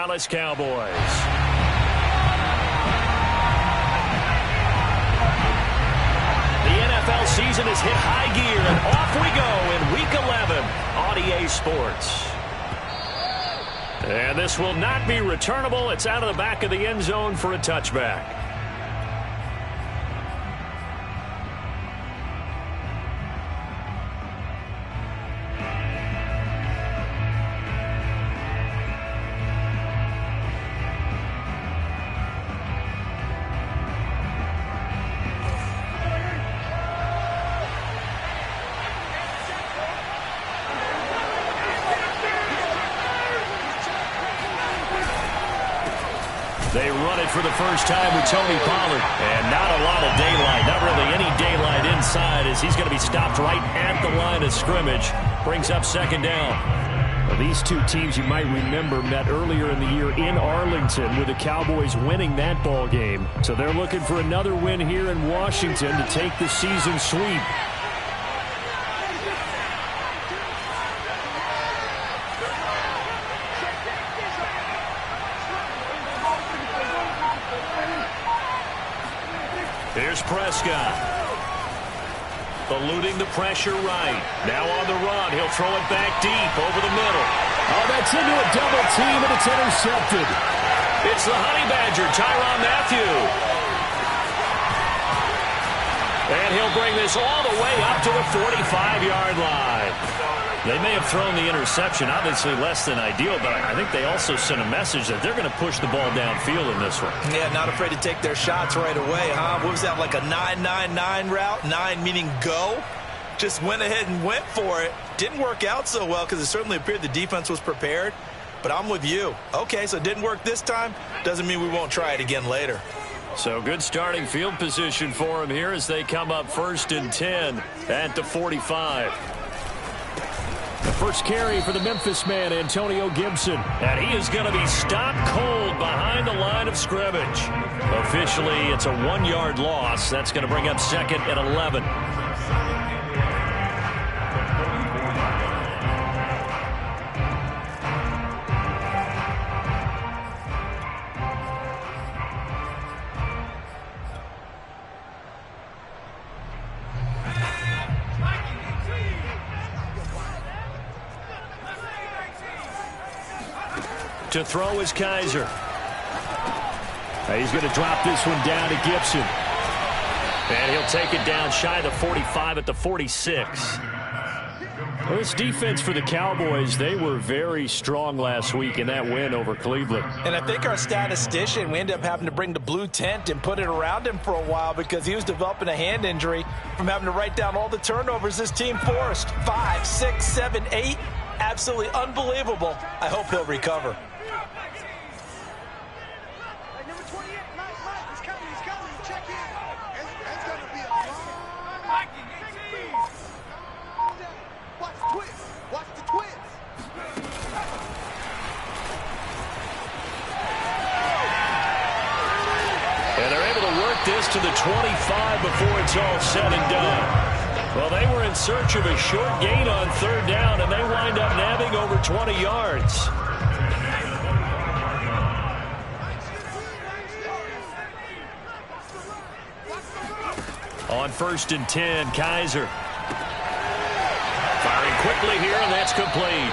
Dallas Cowboys. The NFL season has hit high gear, and off we go in Week 11 on EA Sports. And this will not be returnable. It's out of the back of the end zone for a touchback. They run it for the first time with Tony Pollard. And not a lot of daylight. Not really any daylight inside as he's going to be stopped right at the line of scrimmage. Brings up second down. Well, these two teams, you might remember, met earlier in the year in Arlington with the Cowboys winning that ball game. So they're looking for another win here in Washington to take the season sweep. Here's Prescott. Eluding the pressure right. Now on the run. He'll throw it back deep over the middle. Oh, that's into a double team, and it's intercepted. It's the Honey Badger, Tyrann Mathieu. And he'll bring this all the way up to the 45-yard line. They may have thrown the interception, obviously less than ideal, but I think they also sent a message that they're going to push the ball downfield in this one. Yeah, not afraid to take their shots right away, huh? What was that, like a 9-9-9 route? 9 meaning go? Just went ahead and went for it. Didn't work out so well because it certainly appeared the defense was prepared, but I'm with you. Okay, so it didn't work this time. Doesn't mean we won't try it again later. So good starting field position for them here as they come up 1st and 10 at the 45. The first carry for the Memphis man, Antonio Gibson. And he is going to be stopped cold behind the line of scrimmage. Officially, it's a 1-yard loss. That's going to bring up 2nd and 11. To throw is Kaiser. He's going to drop this one down to Gibson. And he'll take it down shy of the 45 at the 46. Well, this defense for the Cowboys, they were very strong last week in that win over Cleveland. And I think our statistician, we ended up having to bring the blue tent and put it around him for a while because he was developing a hand injury from having to write down all the turnovers this team forced. 5, 6, 7, 8. Absolutely unbelievable. I hope he'll recover. This to the 25 before it's all said and done. Well, they were in search of a short gain on 3rd down, and they wind up nabbing over 20 yards. On 1st and 10, Kaiser. Firing quickly here, and that's complete.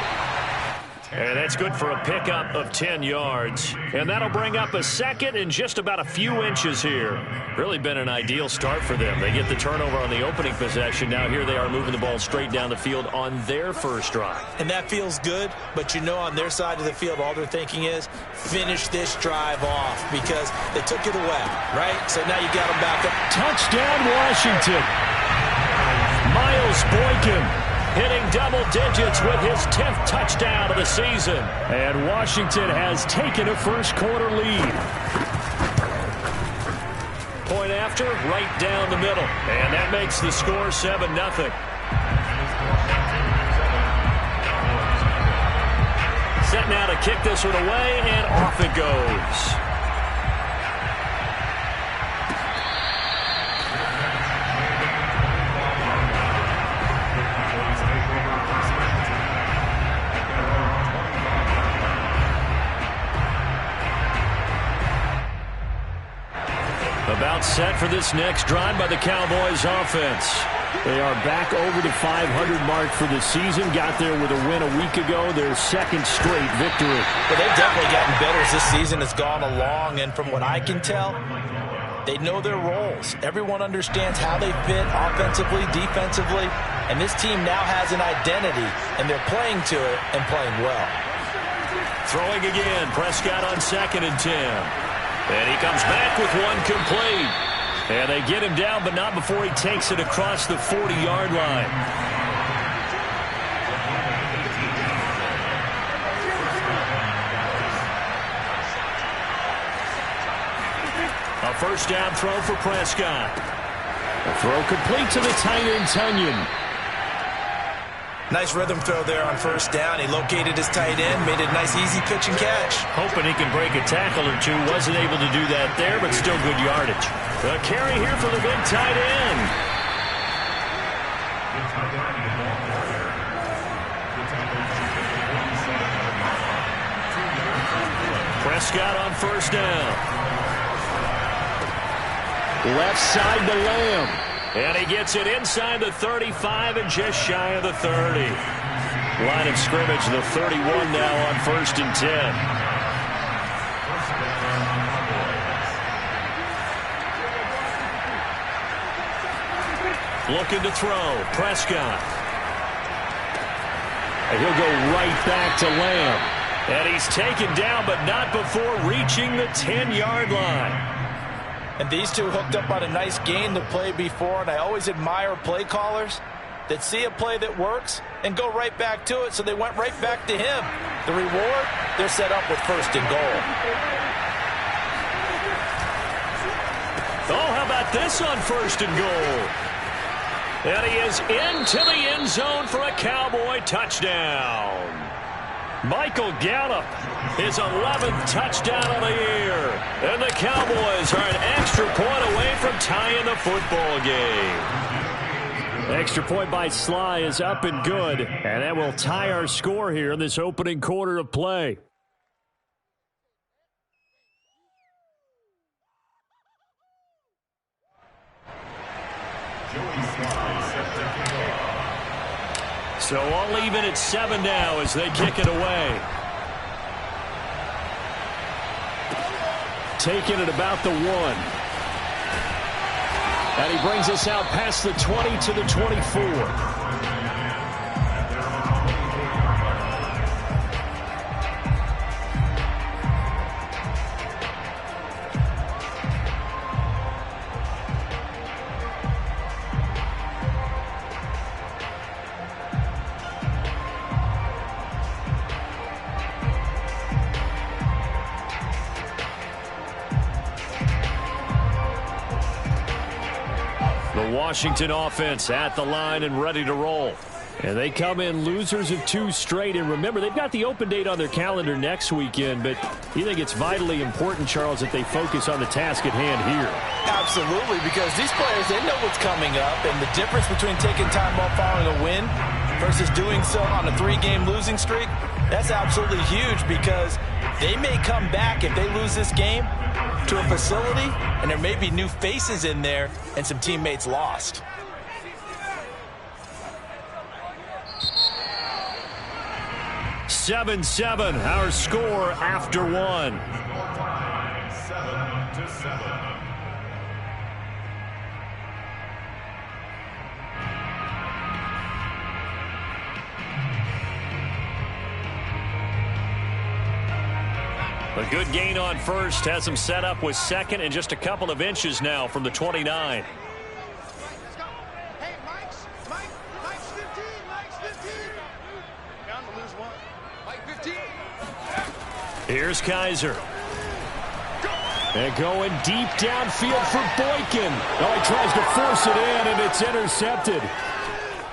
And that's good for a pickup of 10 yards. And that'll bring up a 2nd and just about a few inches here. Really been an ideal start for them. They get the turnover on the opening possession. Now here they are moving the ball straight down the field on their first drive. And that feels good, but you know on their side of the field all they're thinking is finish this drive off because they took it away, right? So now you got them back up. Touchdown, Washington. Miles Boykin hitting double digits with his 10th touchdown of the season. And Washington has taken a first-quarter lead. Point after, right down the middle. And that makes the score 7-0. Set now to kick this one away, and off it goes. About set for this next drive by the Cowboys offense. They are back over the 500 mark for the season. Got there with a win a week ago, their second straight victory. Well, they've definitely gotten better as this season has gone along, and from what I can tell, they know their roles. Everyone understands how they fit offensively, defensively, and this team now has an identity, and they're playing to it and playing well. Throwing again, Prescott on 2nd and 10. And he comes back with one complete. And they get him down, but not before he takes it across the 40-yard line. A first down throw for Prescott. A throw complete to the tight end, Tunyon. Nice rhythm throw there on first down. He located his tight end, made a nice easy pitch and catch. Hoping he can break a tackle or two. Wasn't able to do that there, but still good yardage. The carry here for the big tight end. Prescott on first down. Left side to Lamb. And he gets it inside the 35 and just shy of the 30. Line of scrimmage, the 31 now on 1st and 10. Looking to throw. Prescott. And he'll go right back to Lamb. And he's taken down, but not before reaching the 10-yard line. And these two hooked up on a nice gain the play before, and I always admire play callers that see a play that works and go right back to it, so they went right back to him. The reward, they're set up with 1st and goal. Oh, how about this on 1st and goal? And he is into the end zone for a Cowboy touchdown. Michael Gallup, his 11th touchdown of the year. And the Cowboys are an extra point away from tying the football game. Extra point by Sly is up and good. And that will tie our score here in this opening quarter of play. So all even at 7 now as they kick it away. Taking it about the 1. And he brings us out past the 20 to the 24. Washington offense at the line and ready to roll. And they come in losers of 2 straight. And remember, they've got the open date on their calendar next weekend. But you think it's vitally important, Charles, that they focus on the task at hand here? Absolutely, because these players, they know what's coming up. And the difference between taking time off following a win versus doing so on a 3-game losing streak, that's absolutely huge, because they may come back if they lose this game to a facility, and there may be new faces in there and some teammates lost. Seven, our score after 1. 7-7. A good gain on first has him set up with 2nd and just a couple of inches now from the 29. Hey, Mike's 15. Down to lose 1. Mike 15. Here's Kaiser. And going deep downfield for Boykin. Oh, he tries to force it in, and it's intercepted.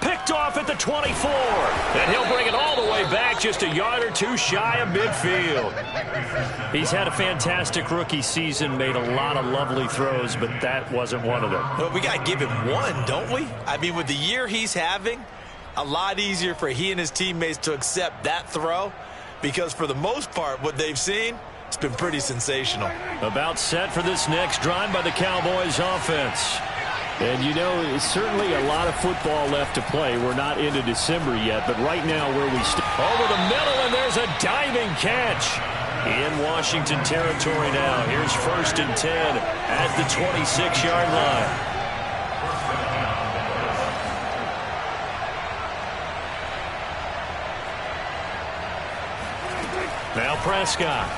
Picked off at the 24. And he'll bring it all the way back just a yard or 2 shy of midfield. He's had a fantastic rookie season, made a lot of lovely throws, but that wasn't one of them. Well, we got to give him one, don't we? I mean, with the year he's having, a lot easier for he and his teammates to accept that throw, because for the most part, what they've seen, It's been pretty sensational. About set for this next drive by the Cowboys offense. And, you know, it's certainly a lot of football left to play. We're not into December yet, but right now where we stand. Over the middle, and there's a diving catch. In Washington territory now. Here's 1st and 10 at the 26-yard line. Now Prescott.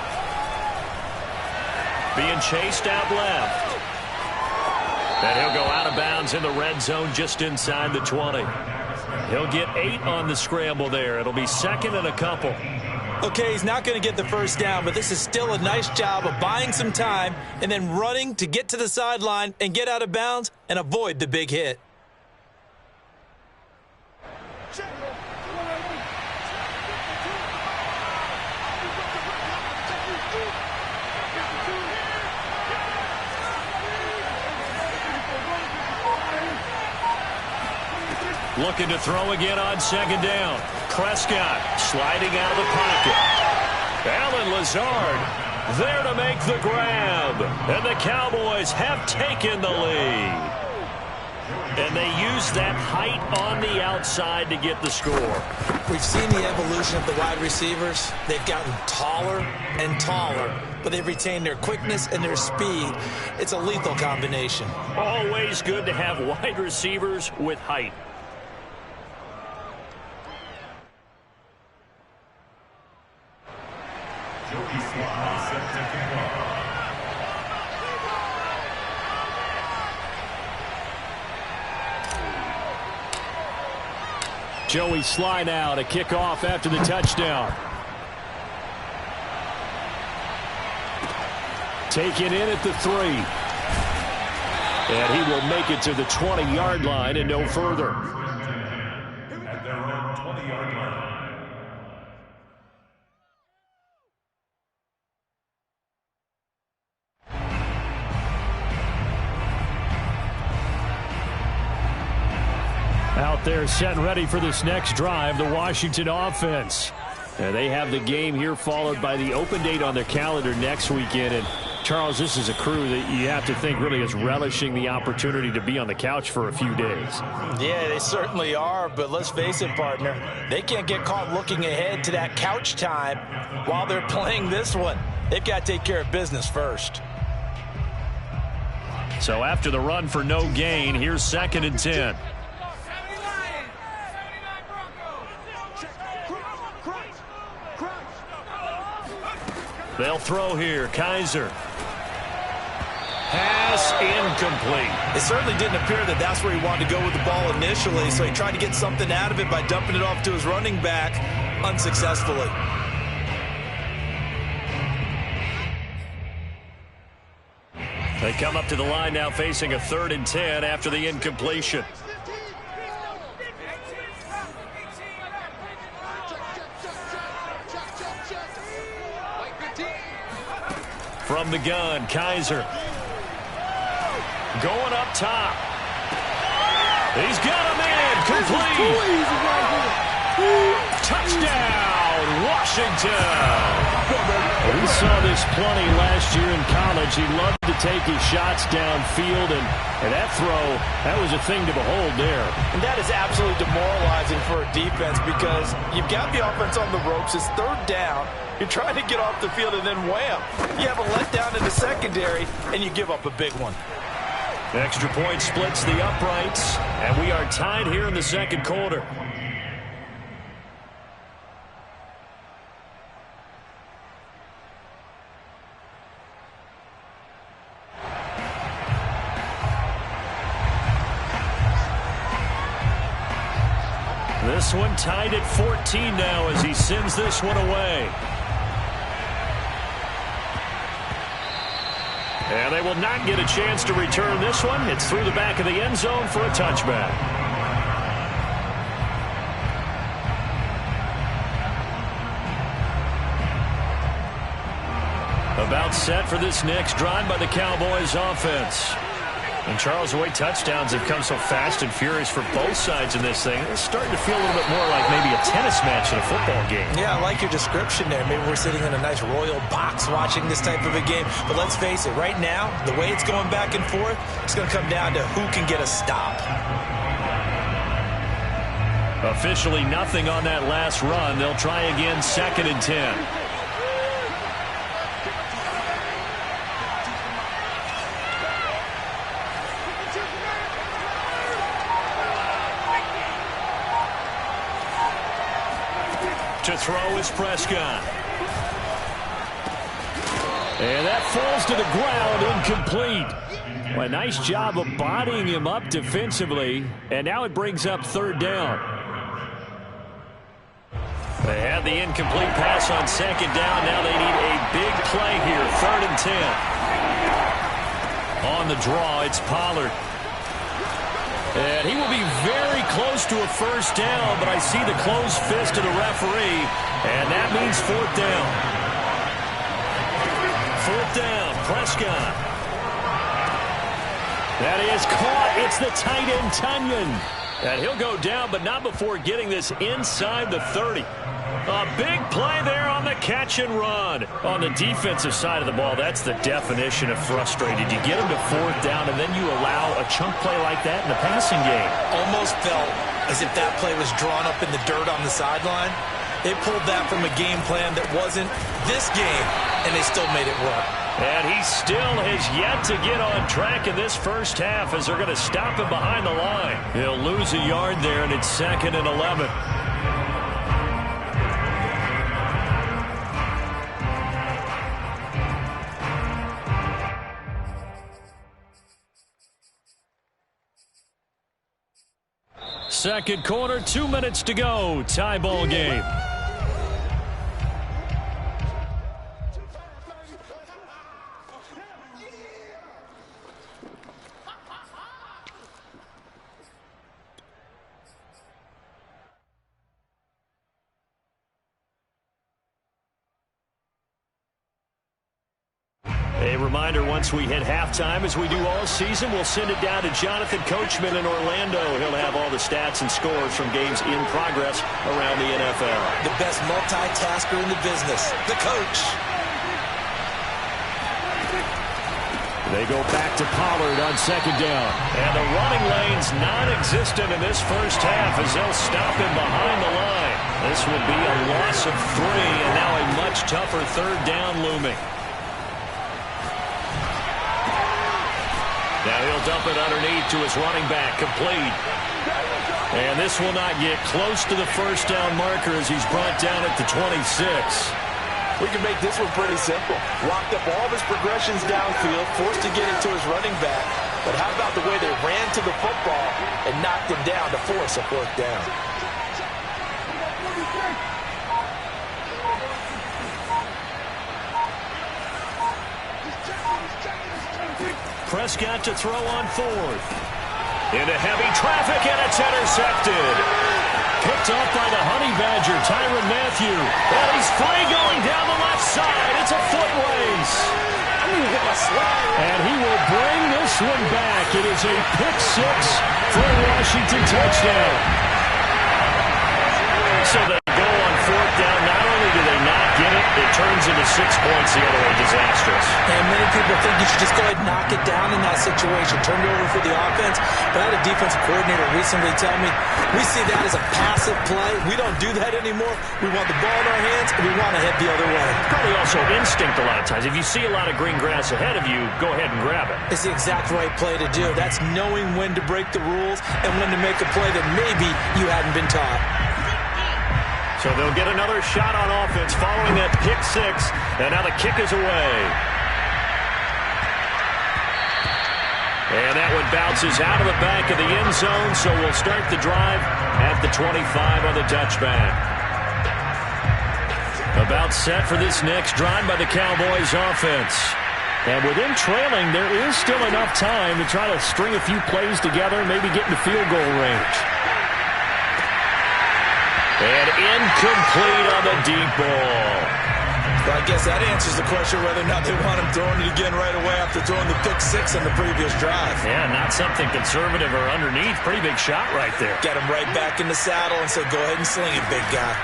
Being chased out left. And he'll go out of bounds in the red zone just inside the 20. He'll get 8 on the scramble there. It'll be 2nd and a couple. Okay, he's not going to get the first down, but this is still a nice job of buying some time and then running to get to the sideline and get out of bounds and avoid the big hit. Looking to throw again on 2nd down. Prescott sliding out of the pocket. Allen Lazard there to make the grab. And the Cowboys have taken the lead. And they use that height on the outside to get the score. We've seen the evolution of the wide receivers. They've gotten taller and taller, but they've retained their quickness and their speed. It's a lethal combination. Always good to have wide receivers with height. Joey Sly now to kick off after the touchdown. Taken in at the 3. And he will make it to the 20-yard line and no further. At their own 20-yard line. Out there set and ready for this next drive, the Washington offense. And they have the game here followed by the open date on their calendar next weekend. And Charles, this is a crew that you have to think really is relishing the opportunity to be on the couch for a few days. Yeah, they certainly are, but let's face it, partner. They can't get caught looking ahead to that couch time while they're playing this one. They've got to take care of business first. So after the run for no gain, here's 2nd and 10. They'll throw here. Kaiser. Pass incomplete. It certainly didn't appear that that's where he wanted to go with the ball initially, so he tried to get something out of it by dumping it off to his running back unsuccessfully. They come up to the line now facing a 3rd and 10 after the incompletion. From the gun, Kaiser. Going up top. He's got him in. Complete. Touchdown, Washington. We saw this plenty last year in college. He loved to take his shots downfield, and that throw, that was a thing to behold there. And that is absolutely demoralizing for a defense because you've got the offense on the ropes. It's 3rd down. You're trying to get off the field, and then wham, you have a letdown in the secondary, and you give up a big one. Extra point splits the uprights, and we are tied here in the 2nd quarter. This one tied at 14 now as he sends this one away. And they will not get a chance to return this one. It's through the back of the end zone for a touchback. About set for this next drive by the Cowboys offense. And Charles, the way touchdowns have come so fast and furious for both sides in this thing, it's starting to feel a little bit more like maybe a tennis match in a football game. Yeah, I like your description there. Maybe we're sitting in a nice royal box watching this type of a game. But let's face it, right now, the way it's going back and forth, it's going to come down to who can get a stop. Officially nothing on that last run. They'll try again, 2nd and 10. To throw is Prescott. And that falls to the ground, incomplete. Well, a nice job of bodying him up defensively. And now it brings up 3rd down. They had the incomplete pass on 2nd down. Now they need a big play here, 3rd and 10. On the draw, it's Pollard. And he will be very close to a 1st down, but I see the closed fist of the referee, and that means 4th down. 4th down, Prescott. That is caught. It's the tight end, Tunyon. And he'll go down, but not before getting this inside the 30. A big play there on the catch and run. On the defensive side of the ball, that's the definition of frustrated. You get them to 4th down, and then you allow a chunk play like that in the passing game. Almost felt as if that play was drawn up in the dirt on the sideline. They pulled that from a game plan that wasn't this game, and they still made it work. And he still has yet to get on track in this first half as they're going to stop him behind the line. He'll lose a yard there, and it's 2nd and 11. Second quarter, 2 minutes to go. Tie ball game. A reminder, once we hit halftime, as we do all season, we'll send it down to Jonathan Coachman in Orlando. He'll have all the stats and scores from games in progress around the NFL. The best multitasker in the business, the coach. They go back to Pollard on 2nd down. And the running lane's non-existent in this first half as they'll stop him behind the line. This will be a loss of 3, and now a much tougher 3rd down looming. Now he'll dump it underneath to his running back, complete. And this will not get close to the 1st down marker as he's brought down at the 26. We can make this one pretty simple. Locked up all of his progressions downfield, forced to get it to his running back. But how about the way they ran to the football and knocked him down to force a 4th down? Prescott to throw on 4th. Into heavy traffic, and it's intercepted. Picked up by the Honey Badger, Tyrann Mathieu. And he's free going down the left side. It's a foot race. And he will bring this one back. It is a pick 6 for a Washington touchdown. So they go on 4th down. Not only do they not get it, it turns into 6 points the other way. Disastrous. And many people think you should just go ahead and knock it down in that situation. Turn it over for the offense. But I had a defensive coordinator recently tell me, we see that as a passive play. We don't do that anymore. We want the ball in our hands, and we want to head the other way. Probably also instinct a lot of times. If you see a lot of green grass ahead of you, go ahead and grab it. It's the exact right play to do. That's knowing when to break the rules and when to make a play that maybe you hadn't been taught. So they'll get another shot on offense following that pick 6. And now the kick is away. And that one bounces out of the back of the end zone. So we'll start the drive at the 25 on the touchback. About set for this next drive by the Cowboys offense. And with them trailing, there is still enough time to try to string a few plays together and maybe get into field goal range. And incomplete on the deep ball. Well, I guess that answers the question whether or not they want him throwing it again right away after throwing the pick six on the previous drive. Yeah, not something conservative or underneath. Pretty big shot right there. Get him right back in the saddle and say, go ahead and sling it, big guy.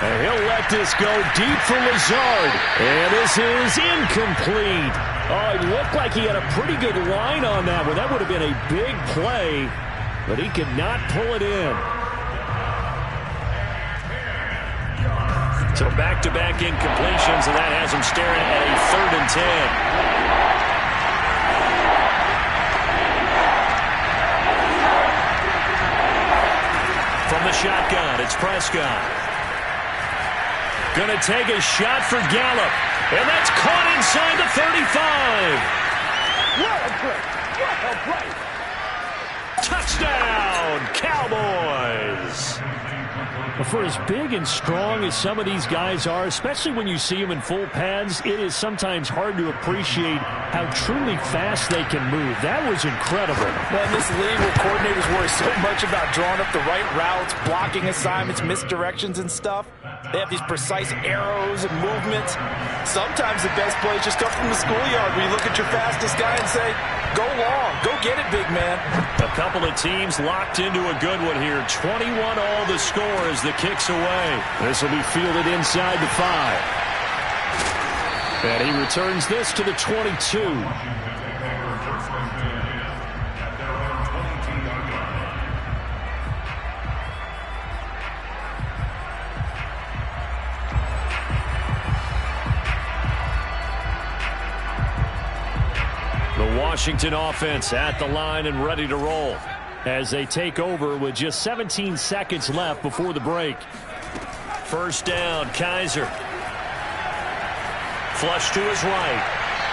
And he'll let this go deep for Lazard. And this is incomplete. Oh, it looked like he had a pretty good line on that one. That would have been a big play, but he could not pull it in. So back-to-back incompletions, and that has him staring at a 3rd and 10. From the shotgun, it's Prescott. Going to take a shot for Gallup, and that's caught inside the 35. What a break! What a break! Touchdown, Cowboys! For as big and strong as some of these guys are, especially when you see them in full pads, it is sometimes hard to appreciate how truly fast they can move. That was incredible. Well, in this league where coordinators worry so much about drawing up the right routes, blocking assignments, misdirections and stuff, they have these precise arrows and movements. Sometimes the best plays just come from the schoolyard where you look at your fastest guy and say, go long, go get it, big man. A couple of teams locked into a good one here. 21 all the score as the kick's away. This will be fielded inside the 5. And he returns this to the 22. The Washington offense at the line and ready to roll as they take over with just 17 seconds left before the break. First down, Kaiser. Flush to his right.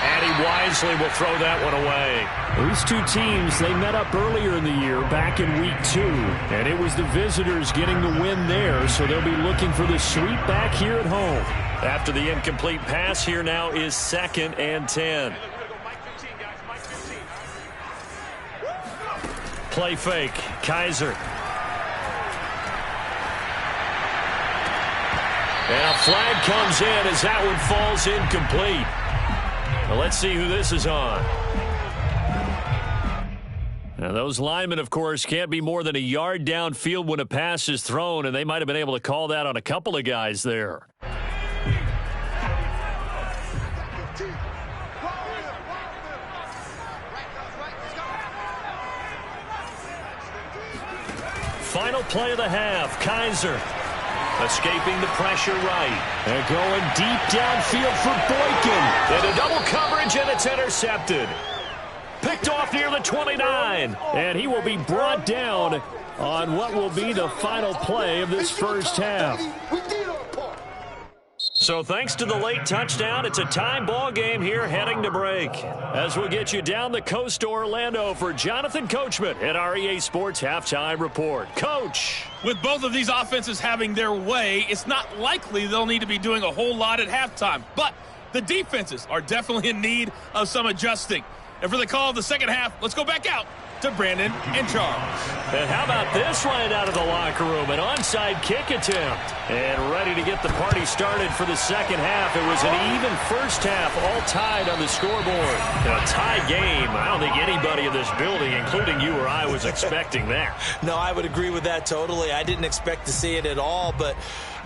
And he wisely will throw that one away. These two teams, they met up earlier in the year back in week 2. And it was the visitors getting the win there, so they'll be looking for the sweep back here at home. After the incomplete pass, here now is 2nd and 10. Play fake. Kaiser. And a flag comes in as that one falls incomplete. Well, let's see who this is on. Now, those linemen, of course, can't be more than a yard downfield when a pass is thrown, and they might have been able to call that on a couple of guys there. Final play of the half. Kaiser escaping the pressure right. They're going deep downfield for Boykin. Into double coverage, and it's intercepted. Picked off near the 29. And he will be brought down on what will be the final play of this first half. So thanks to the late touchdown, it's a tie ball game here heading to break. As we'll get you down the coast to Orlando for Jonathan Coachman at our EA Sports Halftime Report. Coach. With both of these offenses having their way, it's not likely they'll need to be doing a whole lot at halftime. But the defenses are definitely in need of some adjusting. And for the call of the second half, let's go back out to Brandon and Charles. And how about this line out of the locker room? An onside kick attempt. And ready to get the party started for the second half. It was an even first half, all tied on the scoreboard. A tie game. I don't think anybody in this building, including you or I, was expecting that. No, I would agree with that totally. I didn't expect to see it at all, but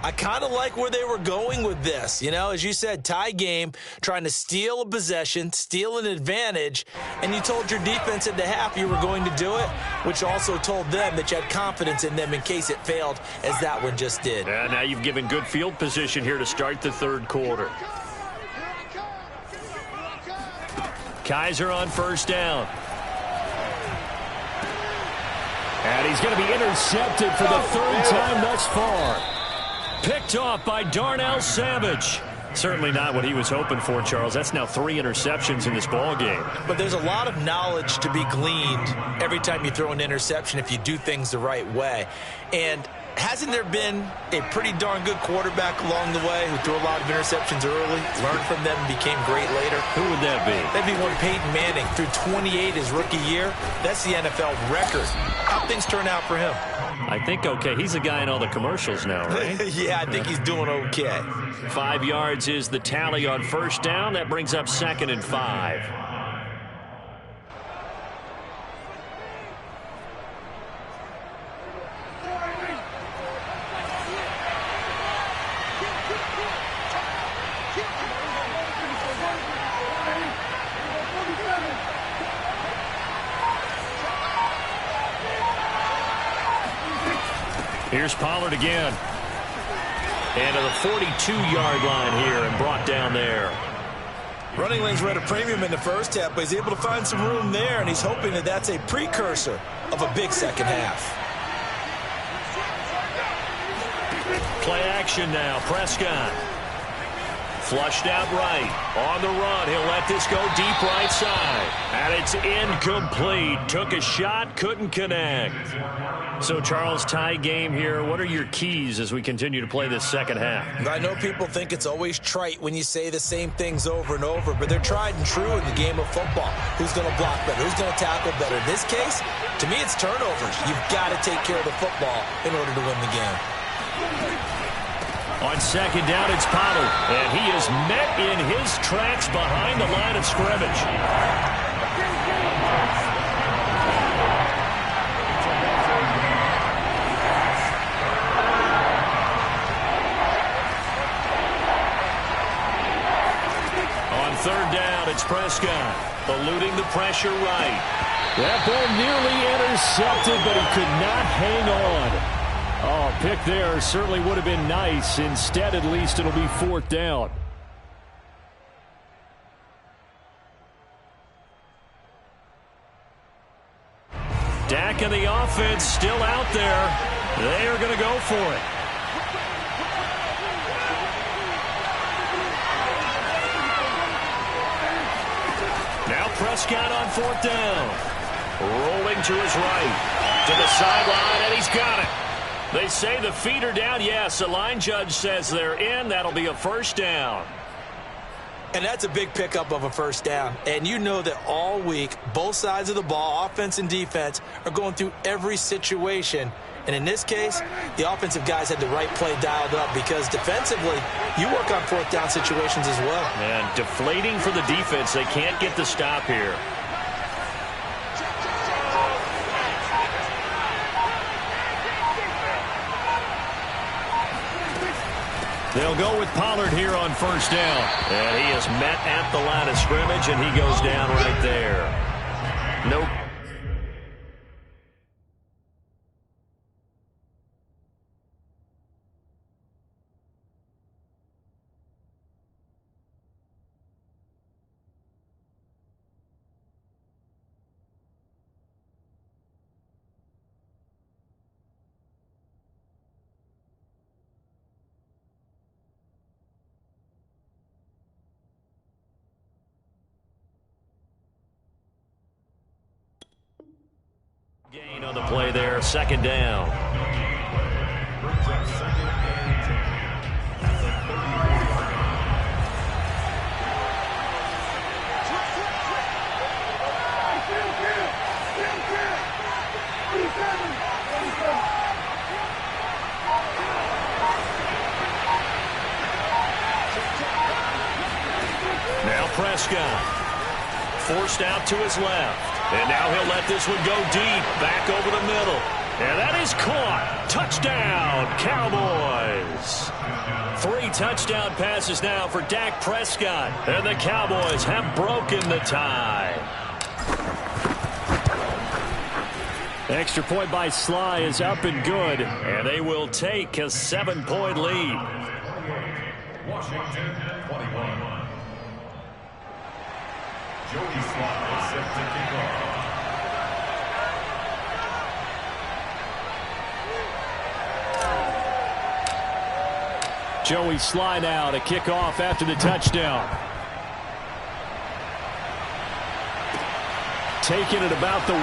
I kind of like where they were going with this. You know, as you said, tie game, trying to steal a possession, steal an advantage, and you told your defense at the half you were going to do it, which also told them that you had confidence in them in case it failed, as that one just did. And now you've given good field position here to start the third quarter. Kaiser on first down. And he's going to be intercepted for the third time thus far. Picked off by Darnell Savage. Certainly not what he was hoping for, Charles. That's now 3 interceptions in this ball game. But there's a lot of knowledge to be gleaned every time you throw an interception if you do things the right way. And Hasn't there been a pretty darn good quarterback along the way who threw a lot of interceptions early, learned from them, and became great later? Who would that be? That'd be one Peyton Manning. Threw 28 his rookie year. That's the NFL record. How'd things turn out for him? I think okay. He's a guy in all the commercials now, right? Yeah, I think he's doing okay. 5 yards is the tally on first down. That brings up 2nd and 5. Here's Pollard again. And to the 42-yard line here and brought down there. Running lanes were at a premium in the first half, but he's able to find some room there, and he's hoping that that's a precursor of a big second half. Play action now. Prescott. Flushed out right. On the run. He'll let this go deep right side. And it's incomplete. Took a shot. Couldn't connect. So, Charles, tie game here. What are your keys as we continue to play this second half? I know people think it's always trite when you say the same things over and over, but they're tried and true in the game of football. Who's going to block better? Who's going to tackle better? In this case, to me, it's turnovers. You've got to take care of the football in order to win the game. On second down, it's Pollard. And he is met in his tracks behind the line of scrimmage. On third down, it's Prescott. Eluding the pressure right. That ball nearly intercepted, but he could not hang on. Oh, pick there certainly would have been nice. Instead, at least, it'll be 4th down. Dak and the offense still out there. They are going to go for it. Now Prescott on 4th down. Rolling to his right. To the sideline, and he's got it. They say the feet are down. Yes, the line judge says they're in. That'll be a first down. And that's a big pickup of a first down. And you know that all week, both sides of the ball, offense and defense, are going through every situation. And in this case, the offensive guys had the right play dialed up because defensively, you work on 4th down situations as well. And deflating for the defense. They can't get the stop here. They'll go with Pollard here on first down. And he is met at the line of scrimmage, and he goes down right there. Nope. Gain on the play there, 2nd down. Now Prescott. Forced out to his left. And now he'll let this one go deep, back over the middle. And that is caught. Touchdown, Cowboys. 3 touchdown passes now for Dak Prescott. And the Cowboys have broken the tie. Extra point by Sly is up and good. And they will take a 7-point lead. Washington 21. Joey Sly set to kick off. Joey Sly now to kick off after the touchdown. Taking it about the 1.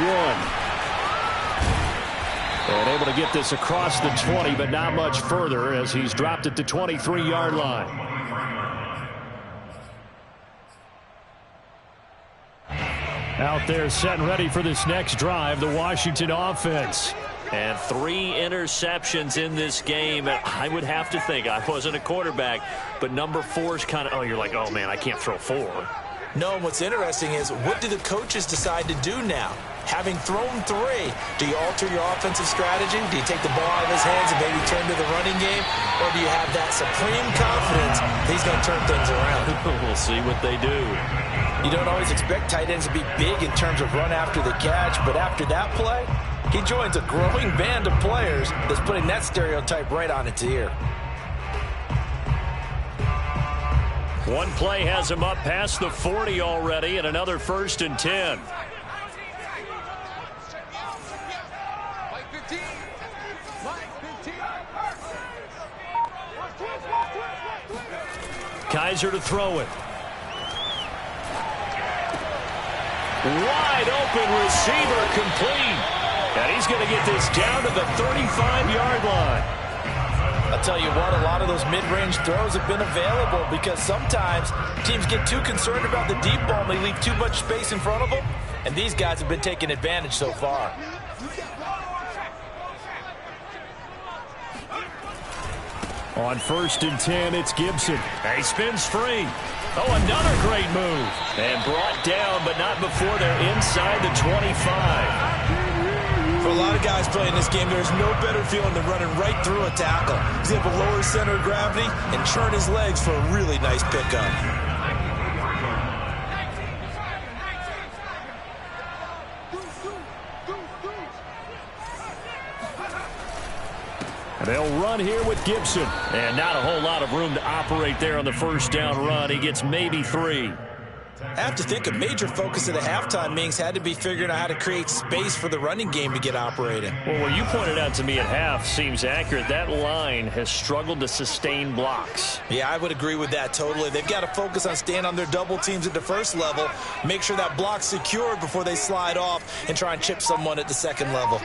And able to get this across the 20, but not much further as he's dropped it to 23-yard line. Out there set and ready for this next drive, the Washington offense. And 3 interceptions in this game. I would have to think, I wasn't a quarterback, but number 4 is kind of, oh, you're like, oh, man, I can't throw 4. No, and what's interesting is, what do the coaches decide to do now? Having thrown 3, do you alter your offensive strategy? Do you take the ball out of his hands and maybe turn to the running game? Or do you have that supreme confidence that he's going to turn things around? We'll see what they do. You don't always expect tight ends to be big in terms of run after the catch, but after that play, he joins a growing band of players that's putting that stereotype right on its ear. One play has him up past the 40 already, and another 1st and 10. Kaiser to throw it. Wide open receiver complete. And he's going to get this down to the 35-yard line. I'll tell you what, a lot of those mid-range throws have been available because sometimes teams get too concerned about the deep ball and they leave too much space in front of them. And these guys have been taking advantage so far. On 1st and 10, it's Gibson. He spins free. Oh, another great move. And brought down, but not before they're inside the 25. For a lot of guys playing this game, there's no better feeling than running right through a tackle. He's able to lower his center of gravity and churn his legs for a really nice pickup. They'll run here with Gibson. And not a whole lot of room to operate there on the 1st down run. He gets maybe 3. I have to think a major focus of the halftime meetings had to be figuring out how to create space for the running game to get operating. Well, what you pointed out to me at half seems accurate. That line has struggled to sustain blocks. Yeah, I would agree with that totally. They've got to focus on staying on their double teams at the 1st level, make sure that block's secured before they slide off and try and chip someone at the 2nd level.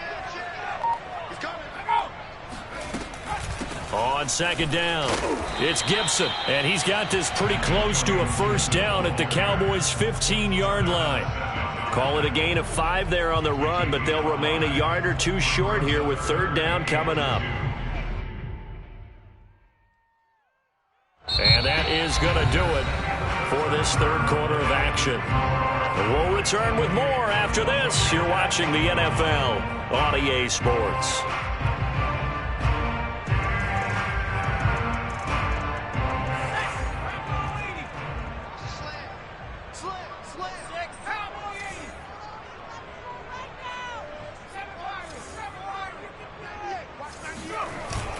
On 2nd down, it's Gibson, and he's got this pretty close to a 1st down at the Cowboys' 15-yard line. Call it a gain of 5 there on the run, but they'll remain a yard or 2 short here with 3rd down coming up. And that is going to do it for this 3rd quarter of action. We'll return with more after this. You're watching the NFL on EA Sports.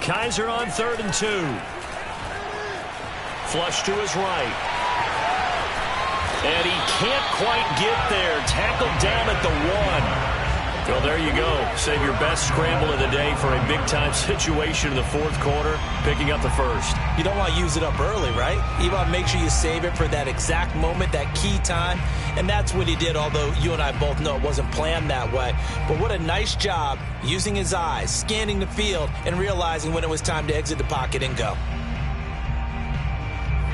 Kaiser on 3rd and 2. Flush to his right. And he can't quite get there. Tackled down at the 1. Well, there you go. Save your best scramble of the day for a big-time situation in the 4th quarter, picking up the 1st. You don't want to use it up early, right? You want to make sure you save it for that exact moment, that key time. And that's what he did, although you and I both know it wasn't planned that way. But what a nice job using his eyes, scanning the field, and realizing when it was time to exit the pocket and go.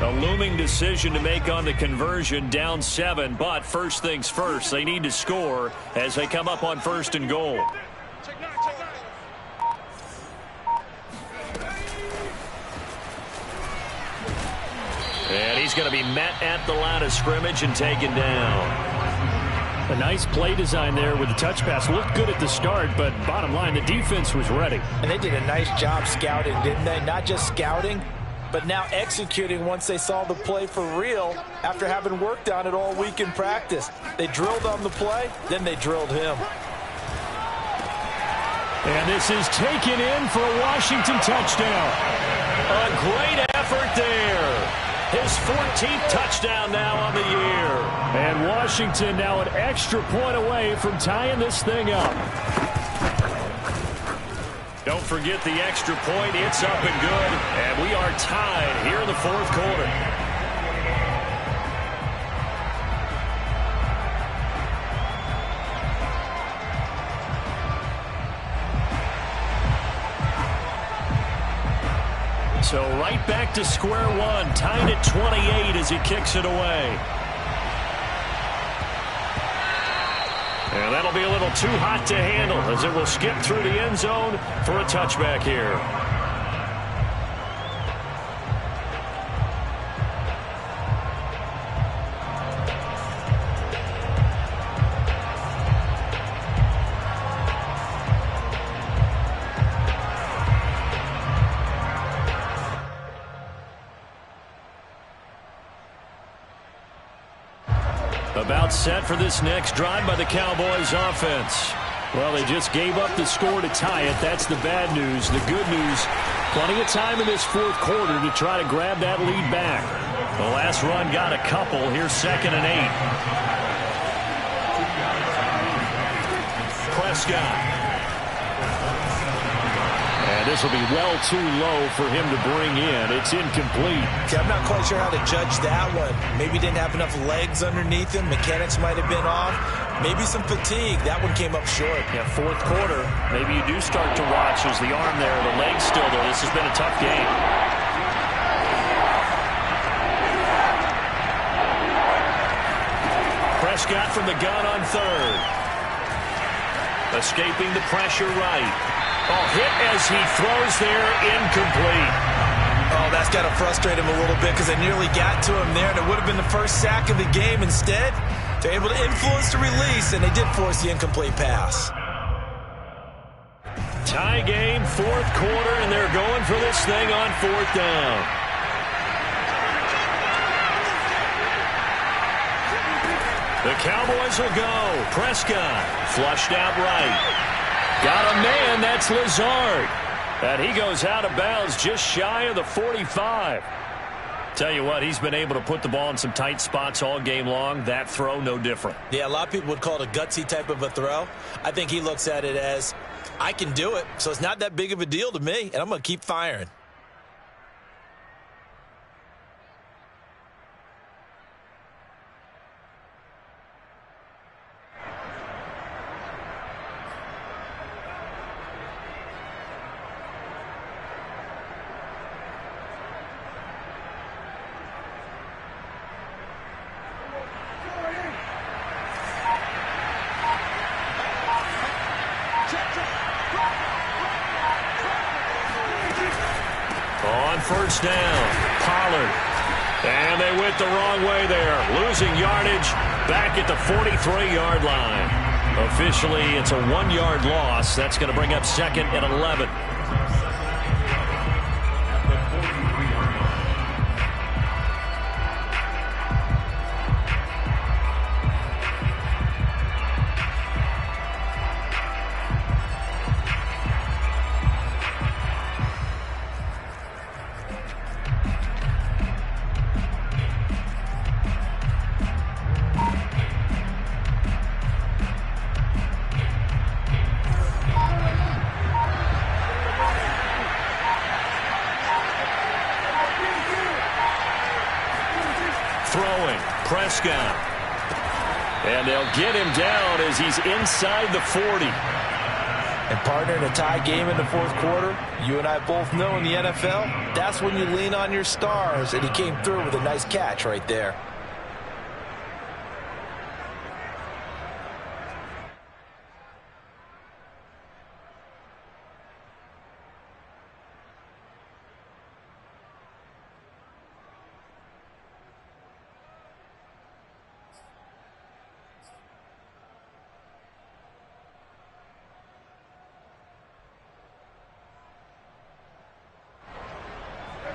A looming decision to make on the conversion, down 7, but first things first, they need to score as they come up on 1st and goal. And he's going to be met at the line of scrimmage and taken down. A nice play design there with the touch pass. Looked good at the start, but bottom line, the defense was ready. And they did a nice job scouting, didn't they? Not just scouting, but now executing once they saw the play for real after having worked on it all week in practice. They drilled on the play, then they drilled him. And this is taken in for a Washington touchdown. A great effort there. His 14th touchdown now on the year. And Washington now an extra point away from tying this thing up. Don't forget the extra point. It's up and good. And we are tied here in the 4th quarter. right back to square one, tied at 28 as he kicks it away. And that'll be a little too hot to handle as it will skip through the end zone for a touchback here. About set for this next drive by the Cowboys offense. Well, they just gave up the score to tie it. That's the bad news. The good news, plenty of time in this fourth quarter to try to grab that lead back. The last run got a couple. Here's 2nd and 8. Prescott. And this will be well too low for him to bring in. It's incomplete. See, I'm not quite sure how to judge that one. Maybe he didn't have enough legs underneath him. Mechanics might have been off. Maybe some fatigue. That one came up short. Yeah, fourth quarter. Maybe you do start to watch as the arm there, the leg's still there. This has been a tough game. Prescott from the gun on 3rd. Escaping the pressure right. Oh, hit as he throws there, incomplete. Oh, that's got to frustrate him a little bit because they nearly got to him there, and it would have been the first sack of the game. Instead, they're able to influence the release, and they did force the incomplete pass. Tie game, fourth quarter, and they're going for this thing on 4th down. The Cowboys will go. Prescott flushed out right. Got a man, that's Lazard. And he goes out of bounds just shy of the 45. Tell you what, he's been able to put the ball in some tight spots all game long. That throw, no different. Yeah, a lot of people would call it a gutsy type of a throw. I think he looks at it as, I can do it, so it's not that big of a deal to me, and I'm going to keep firing. On first down, Pollard. And they went the wrong way there. Losing yardage back at the 43-yard line. Officially, it's a 1-yard loss. That's going to bring up 2nd and 11. Throwing, Prescott. And they'll get him down as he's inside the 40. And partner, in a tie game in the fourth quarter, you and I both know in the NFL, that's when you lean on your stars, and he came through with a nice catch right there.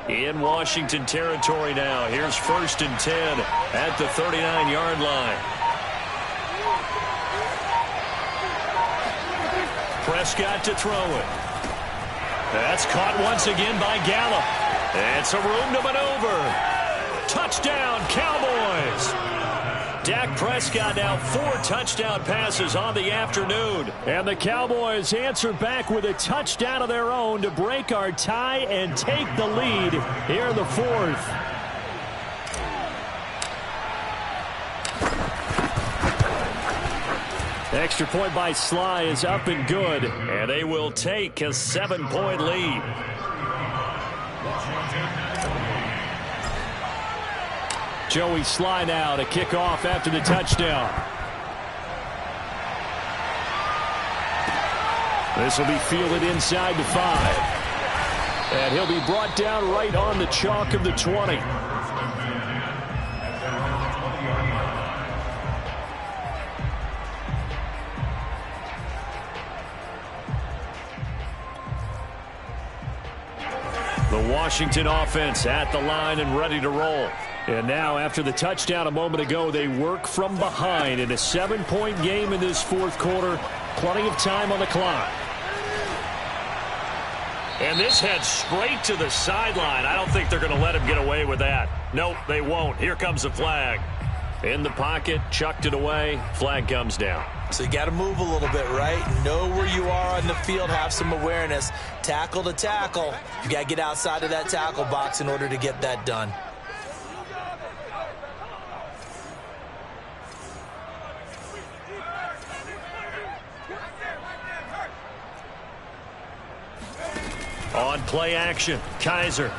In Washington territory now. Here's 1st and 10 at the 39-yard line. Prescott to throw it. That's caught once again by Gallup. It's a room to maneuver. Touchdown, Cowboys. Dak Prescott now 4 touchdown passes on the afternoon. And the Cowboys answer back with a touchdown of their own to break our tie and take the lead here in the 4th. Extra point by Sly is up and good. And they will take a 7-point lead. Joey Sly now to kick off after the touchdown. This will be fielded inside the 5. And he'll be brought down right on the chalk of the 20. The Washington offense at the line and ready to roll. And now, after the touchdown a moment ago, they work from behind in a 7-point game in this fourth quarter. Plenty of time on the clock. And this heads straight to the sideline. I don't think they're going to let him get away with that. Nope, they won't. Here comes the flag. In the pocket, chucked it away. Flag comes down. So you got to move a little bit, right? Know where you are on the field. Have some awareness. Tackle to tackle. You got to get outside of that tackle box in order to get that done. On play action, Kaiser.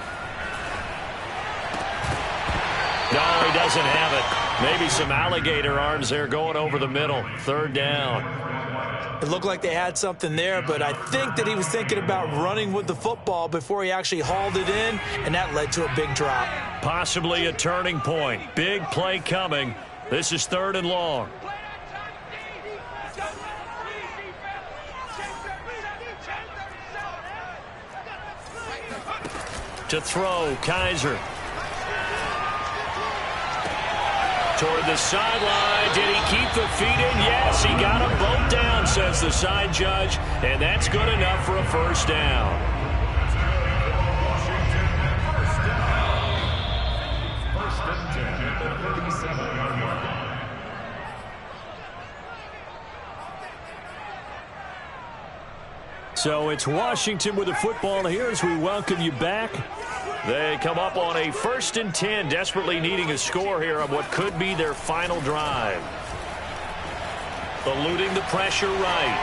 No, he doesn't have it. Maybe some alligator arms there going over the middle. Third down. It looked like they had something there, but I think that he was thinking about running with the football before he actually hauled it in, and that led to a big drop. Possibly a turning point. Big play coming. This is 3rd and long. To throw, Kaiser. Toward the sideline. Did he keep the feet in? Yes, he got them both down, says the side judge. And that's good enough for a first down. First and 10 at the 37-yard line. So it's Washington with the football here as we welcome you back. They come up on a 1st and 10, desperately needing a score here on what could be their final drive. Eluding the pressure right.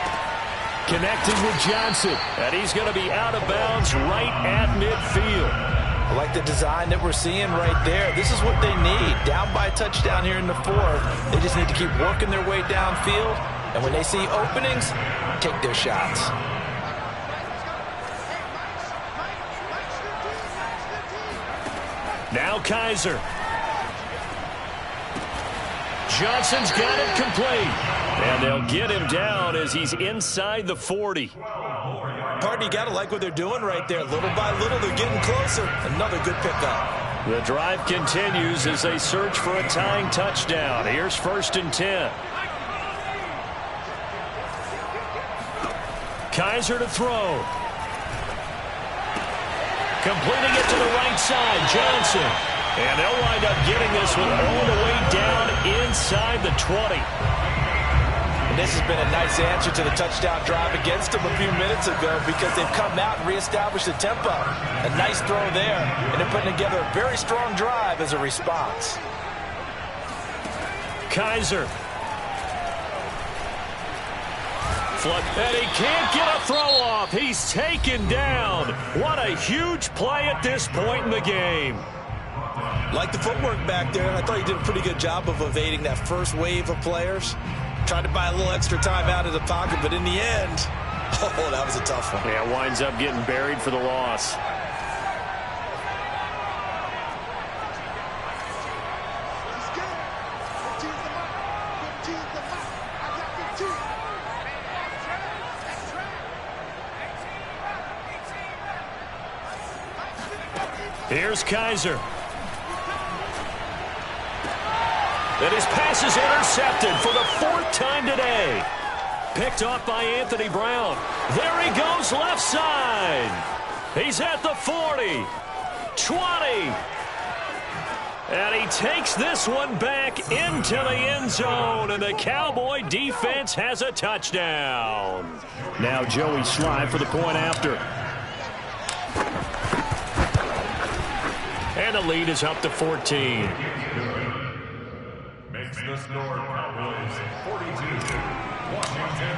Connecting with Johnson. And he's going to be out of bounds right at midfield. I like the design that we're seeing right there. This is what they need. Down by a touchdown here in the 4th. They just need to keep working their way downfield. And when they see openings, take their shots. Now Kaiser. Johnson's got it complete. And they'll get him down as he's inside the 40. Pardon, you got to like what they're doing right there. Little by little, they're getting closer. Another good pickup. The drive continues as they search for a tying touchdown. Here's 1st and 10. Kaiser to throw. Completing it to the right side, Johnson. And they'll wind up getting this one all the way down inside the 20. And this has been a nice answer to the touchdown drive against them a few minutes ago because they've come out and reestablished the tempo. A nice throw there, and they're putting together a very strong drive as a response. Kaiser. And he can't get a throw off. He's taken down. What a huge play at this point in the game. Like the footwork back there, and I thought he did a pretty good job of evading that first wave of players. Tried to buy a little extra time out of the pocket, but in the end, oh, that was a tough one. Yeah, winds up getting buried for the loss. Here's Kaiser. And his pass is intercepted for the 4th time today. Picked off by Anthony Brown. There he goes left side. He's at the 40, 20. And he takes this one back into the end zone. And the Cowboy defense has a touchdown. Now Joey Sly for the point after. And the lead is up to 14. Makes the score Cowboys 42, Washington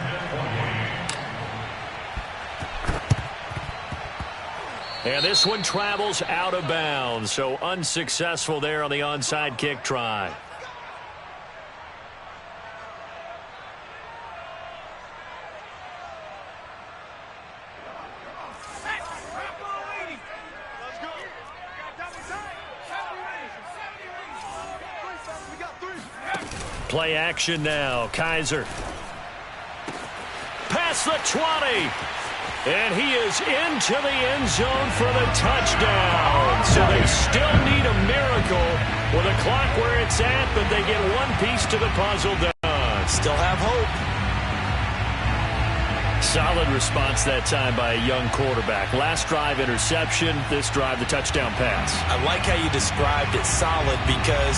28. And this one travels out of bounds, so unsuccessful there on the onside kick try. Play action now. Kaiser. Past the 20. And he is into the end zone for the touchdown. So they still need a miracle with the clock where it's at, but they get one piece to the puzzle done. Still have hope. Solid response that time by a young quarterback. Last drive, interception. This drive, the touchdown pass. I like how you described it, solid, because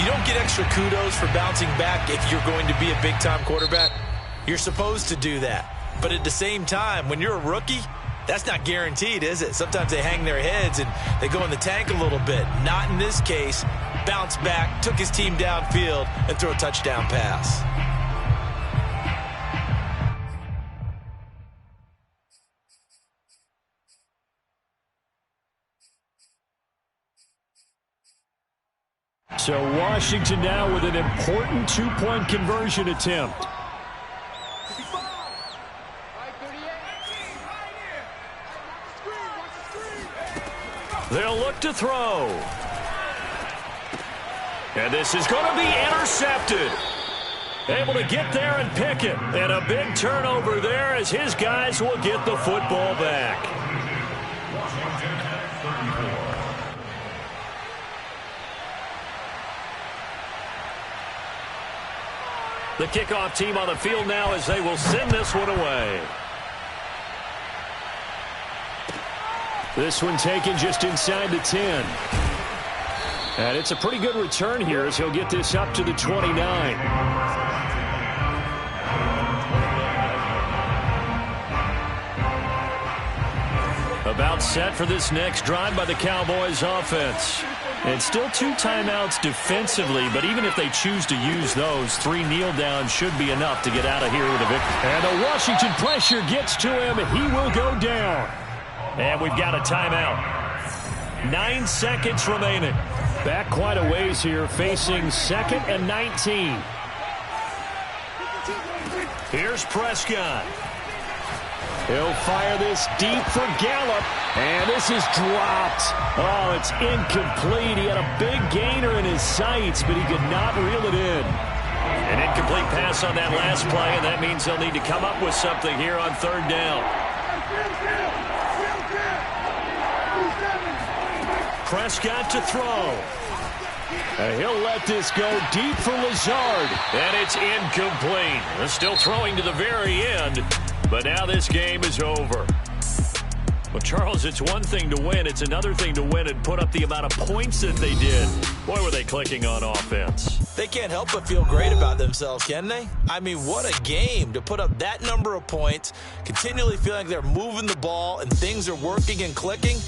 you don't get extra kudos for bouncing back if you're going to be a big-time quarterback. You're supposed to do that. But at the same time, when you're a rookie, that's not guaranteed, is it? Sometimes they hang their heads and they go in the tank a little bit. Not in this case. Bounce back, took his team downfield, and threw a touchdown pass. So Washington now with an important two-point conversion attempt. They'll look to throw. And this is going to be intercepted. Able to get there and pick it. And a big turnover there as his guys will get the football back. The kickoff team on the field now as they will send this one away. This one taken just inside the 10. And it's a pretty good return here as he'll get this up to the 29. About set for this next drive by the Cowboys offense. And still 2 timeouts defensively, but even if they choose to use those, 3 kneel downs should be enough to get out of here with a victory. And the Washington pressure gets to him. He will go down. And we've got a timeout. 9 seconds remaining. Back quite a ways here, facing 2nd and 19. Here's Prescott. He'll fire this deep for Gallup. And this is dropped. Oh, it's incomplete. He had a big gainer in his sights, but he could not reel it in. An incomplete pass on that last play, and that means they'll need to come up with something here on 3rd down. Prescott to throw. And he'll let this go deep for Lazard. And it's incomplete. They're still throwing to the very end, but now this game is over. Well, Charles, it's one thing to win. It's another thing to win and put up the amount of points that they did. Boy, were they clicking on offense. They can't help but feel great about themselves, can they? I mean, what a game to put up that number of points, continually feeling like they're moving the ball and things are working and clicking.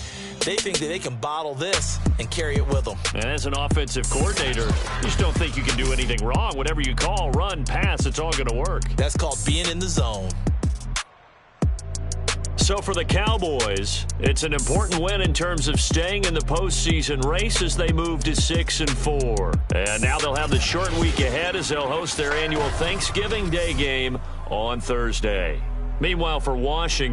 They think that they can bottle this and carry it with them. And as an offensive coordinator, you just don't think you can do anything wrong. Whatever you call, run, pass, it's all going to work. That's called being in the zone. So for the Cowboys, it's an important win in terms of staying in the postseason race as they move to 6-4. And now they'll have the short week ahead as they'll host their annual Thanksgiving Day game on Thursday. Meanwhile, for Washington,